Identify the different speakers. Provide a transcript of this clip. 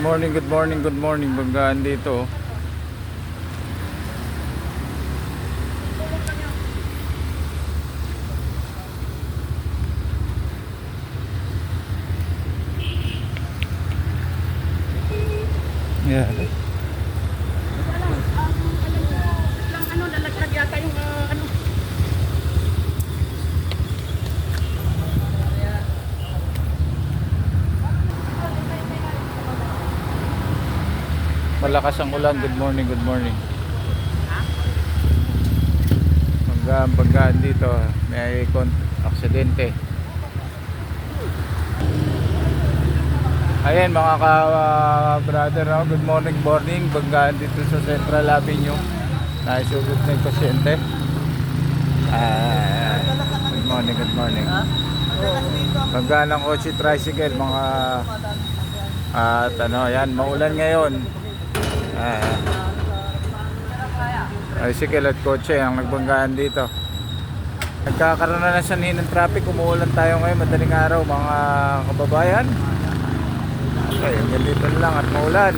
Speaker 1: Good morning, good morning. Banggaan dito. Yeah.
Speaker 2: Lalaglag yata yung ano.
Speaker 1: Malakas ang ulan. Good morning, good morning. Banggaan dito. May aksidente. Ayan mga ka-brother, good morning, morning. Banggaan dito sa Central Avenue. Naisugot na yung pasyente. Good morning, good morning. Banggaan ng kotse tricycle mga at ano, yan, maulan ngayon. Tricycle at kotse ang nagbanggaan dito. Nagkakaroon na ng sanhin ng traffic. Umuulan tayo ngayon, madaling araw mga kababayan. Okay, hanggang dito na lang at maulan.